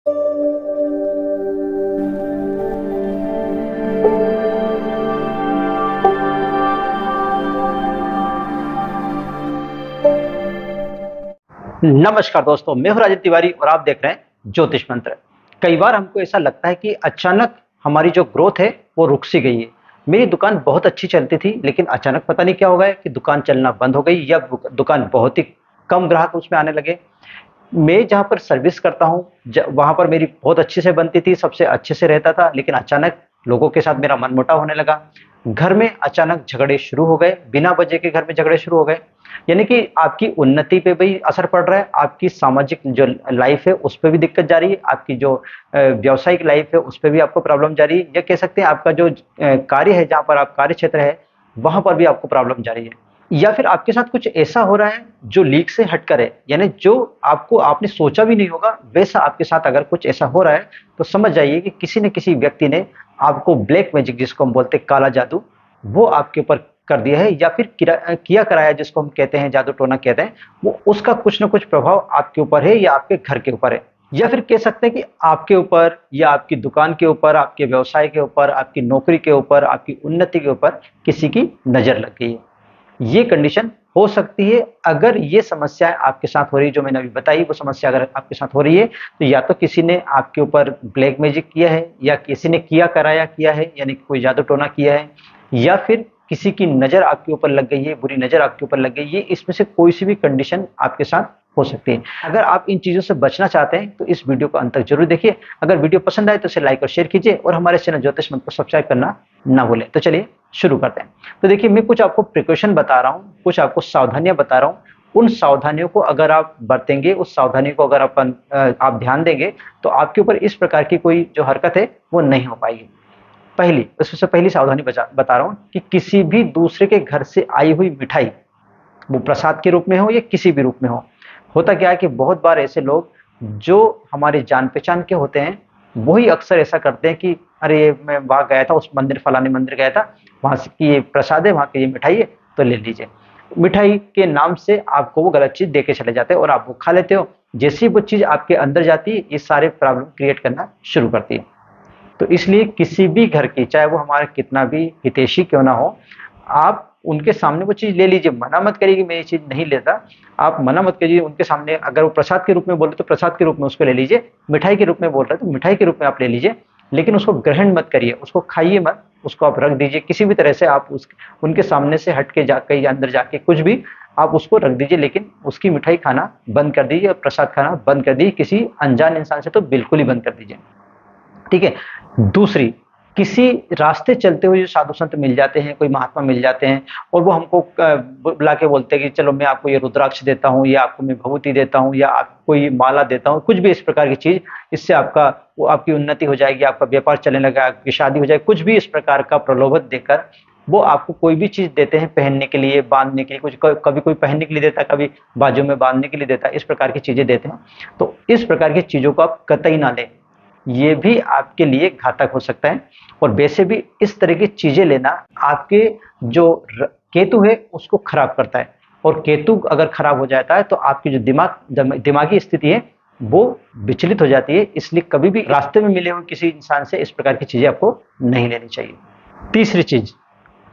नमस्कार दोस्तों, मैं हूं राजीव तिवारी और आप देख रहे हैं ज्योतिष मंत्र। कई बार हमको ऐसा लगता है कि अचानक हमारी जो ग्रोथ है वो रुक सी गई है। मेरी दुकान बहुत अच्छी चलती थी, लेकिन अचानक पता नहीं क्या हो गया कि दुकान चलना बंद हो गई या दुकान बहुत ही कम ग्राहक उसमें आने लगे। मैं जहाँ पर सर्विस करता हूँ, वहां पर मेरी बहुत अच्छे से बनती थी, सबसे अच्छे से रहता था, लेकिन अचानक लोगों के साथ मेरा मनमुटाव होने लगा। घर में अचानक झगड़े शुरू हो गए, बिना वजह के घर में झगड़े शुरू हो गए। यानी कि आपकी उन्नति पे भी असर पड़ रहा है, आपकी सामाजिक जो लाइफ है उस पे भी दिक्कत जा रही है, आपकी जो व्यावसायिक लाइफ है उस पे भी आपको प्रॉब्लम जा रही है, या कह सकते हैं आपका जो कार्य है, जहाँ पर आप कार्य क्षेत्र है, वहां पर भी आपको प्रॉब्लम जा रही है। या फिर आपके साथ कुछ ऐसा हो रहा है जो लीक से हटकर है, यानी जो आपने सोचा भी नहीं होगा वैसा आपके साथ अगर कुछ ऐसा हो रहा है, तो समझ जाइए कि किसी न किसी व्यक्ति ने आपको ब्लैक मैजिक, जिसको हम बोलते हैं काला जादू, वो आपके ऊपर कर दिया है, या फिर किया कराया, जिसको हम कहते हैं जादू टोना कहते हैं, वो उसका कुछ ना कुछ प्रभाव आपके ऊपर है या आपके घर के ऊपर है। या फिर कह सकते हैं कि आपके ऊपर या आपकी दुकान के ऊपर, आपके व्यवसाय के ऊपर, आपकी नौकरी के ऊपर, आपकी उन्नति के ऊपर किसी की नजर लग गई है। ये कंडीशन हो सकती है। अगर ये समस्या आपके साथ हो रही है, जो मैंने अभी बताई, वो समस्या अगर आपके साथ हो रही है, तो या तो किसी ने आपके ऊपर ब्लैक मैजिक किया है, या किसी ने किया कराया किया है, यानी कोई जादू टोना किया है, या फिर किसी की नजर आपके ऊपर लग गई है, बुरी नजर आपके ऊपर लग गई है। इसमें से कोई सी भी कंडीशन आपके साथ हो सकती है। अगर आप इन चीजों से बचना चाहते हैं तो इस वीडियो को अंत तक जरूर देखिए। अगर वीडियो पसंद आए तो इसे लाइक और शेयर कीजिए, और हमारे चैनल ज्योतिष मंत्र को सब्सक्राइब करना ना भूलें। तो चलिए शुरू करते हैं। तो देखिए, मैं कुछ आपको प्रिकॉशन बता रहा हूँ, कुछ आपको सावधानियां बता रहा हूँ। उन सावधानियों को अगर आप बरतेंगे, उस सावधानी को अगर आप ध्यान देंगे, तो आपके ऊपर इस प्रकार की कोई जो हरकत है वो नहीं हो पाएगी। उससे पहली सावधानी बता रहा हूं कि किसी भी दूसरे के घर से आई हुई मिठाई, वो प्रसाद के रूप में हो या किसी भी रूप में हो। होता क्या है कि बहुत बार ऐसे लोग जो हमारे जान पहचान के होते हैं, वही अक्सर ऐसा करते हैं कि अरे मैं वहां गया था, उस मंदिर, फलाने मंदिर गया था, वहां से की ये प्रसाद है, वहां की ये मिठाई है, तो ले लीजिए। मिठाई के नाम से आपको वो गलत चीज दे के चले जाते हैं और आप वो खा लेते हो। जैसे ही वो चीज आपके अंदर जाती है, ये सारे प्रॉब्लम क्रिएट करना शुरू करती है। तो इसलिए किसी भी घर की, चाहे वो हमारा कितना भी हितैषी क्यों ना हो, आप उनके सामने वो चीज ले लीजिए। मना मत करिए कि मैं ये चीज नहीं लेता, आप मना मत करिए उनके सामने। अगर वो प्रसाद के रूप में बोल रहे तो प्रसाद के रूप में उसको ले लीजिए, मिठाई के रूप में बोल रहे तो मिठाई के रूप में आप ले लीजिए, लेकिन उसको ग्रहण मत करिए, उसको खाइए मत, उसको आप रख दीजिए। किसी भी तरह से आप उनके सामने से हट के जाकर या अंदर जाके कुछ भी आप उसको रख दीजिए, लेकिन उसकी मिठाई खाना बंद कर दीजिए और प्रसाद खाना बंद कर दीजिए। किसी अनजान इंसान से तो बिल्कुल ही बंद कर दीजिए, ठीक है। दूसरी, किसी रास्ते चलते हुए जो साधु संत मिल जाते हैं, कोई महात्मा मिल जाते हैं, और वो हमको बुला के बोलते हैं कि चलो मैं आपको ये रुद्राक्ष देता हूँ, या आपको मैं भभूति देता हूँ, या आपको ये माला देता हूँ, कुछ भी इस प्रकार की चीज, इससे आपकी उन्नति हो जाएगी, आपका व्यापार चलने लगा, आपकी शादी हो जाएगी, कुछ भी इस प्रकार का प्रलोभन देकर वो आपको कोई भी चीज देते हैं पहनने के लिए, बांधने के लिए, कभी कोई पहनने के लिए देता है, कभी बाजू में बांधने के लिए देता है, इस प्रकार की चीजें देते हैं। तो इस प्रकार की चीजों को आप कतई ना लें, ये भी आपके लिए घातक हो सकता है। और वैसे भी इस तरह की चीजें लेना आपके जो केतु है उसको खराब करता है, और केतु अगर खराब हो जाता है तो आपकी जो दिमागी स्थिति है वो विचलित हो जाती है। इसलिए कभी भी रास्ते में मिले हुए किसी इंसान से इस प्रकार की चीजें आपको नहीं लेनी चाहिए। तीसरी चीज,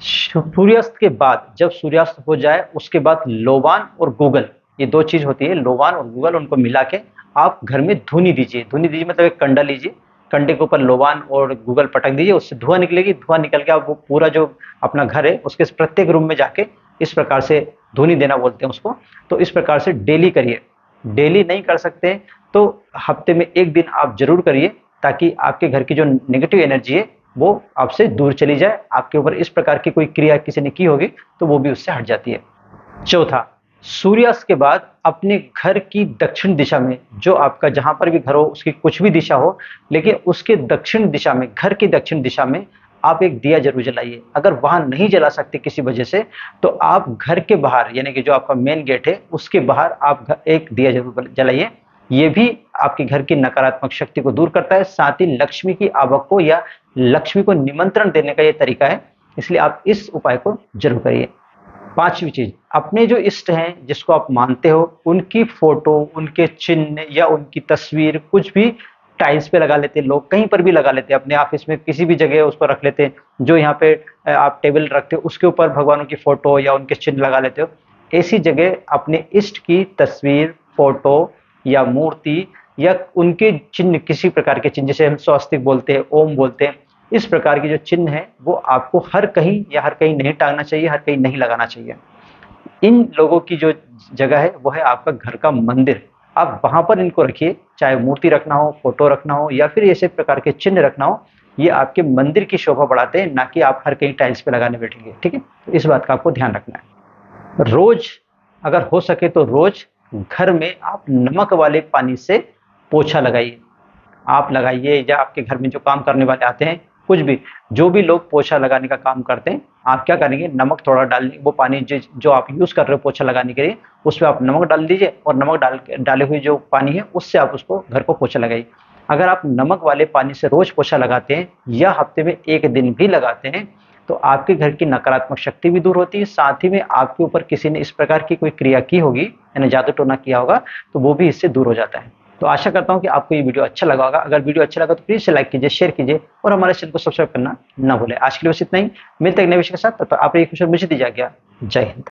सूर्यास्त के बाद, जब सूर्यास्त हो जाए उसके बाद लोबान और गूगल, ये दो चीज होती है, लोबान और गूगल, उनको मिला के आप घर में धुनी दीजिए। धुनी दीजिए मतलब एक कंडा लीजिए, कंडे के ऊपर लोबान और गूगल पटक दीजिए, उससे धुआं निकलेगी। धुआं निकल के आप वो पूरा जो अपना घर है उसके प्रत्येक रूम में जाके इस प्रकार से धुनी देना बोलते हैं उसको। तो इस प्रकार से डेली करिए। डेली नहीं कर सकते तो हफ्ते में एक दिन आप जरूर करिए, ताकि आपके घर की जो नेगेटिव एनर्जी है वो आपसे दूर चली जाए। आपके ऊपर इस प्रकार की कोई क्रिया किसी ने की होगी तो वो भी उससे हट जाती है। चौथा, सूर्यास्त के बाद अपने घर की दक्षिण दिशा में, जो आपका जहां पर भी घर हो उसकी कुछ भी दिशा हो, लेकिन उसके दक्षिण दिशा में, घर की दक्षिण दिशा में आप एक दिया जरूर जलाइए। अगर वहां नहीं जला सकते किसी वजह से, तो आप घर के बाहर, यानी कि जो आपका मेन गेट है उसके बाहर आप एक दिया जरूर जलाइए। ये भी आपके घर की नकारात्मक शक्ति को दूर करता है, साथ ही लक्ष्मी की आवक को या लक्ष्मी को निमंत्रण देने का ये तरीका है, इसलिए आप इस उपाय को जरूर करिए। पांचवी चीज, अपने जो इष्ट हैं जिसको आप मानते हो, उनकी फोटो, उनके चिन्ह या उनकी तस्वीर, कुछ भी टाइल्स पे लगा लेते हैं लोग, कहीं पर भी लगा लेते हैं, अपने ऑफिस में किसी भी जगह उसको रख लेते हैं। जो यहाँ पे आप टेबल रखते हो उसके ऊपर भगवानों की फोटो या उनके चिन्ह लगा लेते हो। ऐसी जगह अपने इष्ट की तस्वीर, फोटो या मूर्ति या उनके चिन्ह, किसी प्रकार के चिन्ह, जैसे हम स्वस्तिक बोलते हैं, ओम बोलते हैं, इस प्रकार के जो चिन्ह है वो आपको हर कहीं या हर कहीं नहीं टांगना चाहिए, हर कहीं नहीं लगाना चाहिए। इन लोगों की जो जगह है वो है आपका घर का मंदिर। आप वहां पर इनको रखिए, चाहे मूर्ति रखना हो, फोटो रखना हो या फिर ऐसे प्रकार के चिन्ह रखना हो। ये आपके मंदिर की शोभा बढ़ाते हैं, ना कि आप हर कहीं टाइल्स पे लगाने बैठेंगे। ठीक है, तो इस बात का आपको ध्यान रखना है। रोज, अगर हो सके तो रोज घर में आप नमक वाले पानी से पोछा लगाइए। आप लगाइए या आपके घर में जो काम करने वाले आते हैं, कुछ भी, जो भी लोग पोछा लगाने का काम करते हैं, आप क्या करेंगे, नमक थोड़ा डाल, वो पानी जो आप यूज कर रहे हो पोछा लगाने के लिए, उसमें आप नमक डाल दीजिए और नमक डाले हुए जो पानी है उससे आप उसको घर को पोछा लगाइए। अगर आप नमक वाले पानी से रोज पोछा लगाते हैं या हफ्ते में एक दिन भी लगाते हैं, तो आपके घर की नकारात्मक शक्ति भी दूर होती है, साथ ही में आपके ऊपर किसी ने इस प्रकार की कोई क्रिया की होगी, यानी जादू टोना किया होगा, तो वो भी इससे दूर हो जाता है। तो आशा करता हूँ कि आपको ये वीडियो अच्छा लगा होगा। अगर वीडियो अच्छा लगा तो प्लीज लाइक कीजिए, शेयर कीजिए और हमारे चैनल को सब्सक्राइब करना ना भूलें। आज के लिए बस इतना ही, मिलते हैं एक नए विषय के साथ। तब तक आप खुश और मुझे दीजिए आज्ञा। जय हिंद।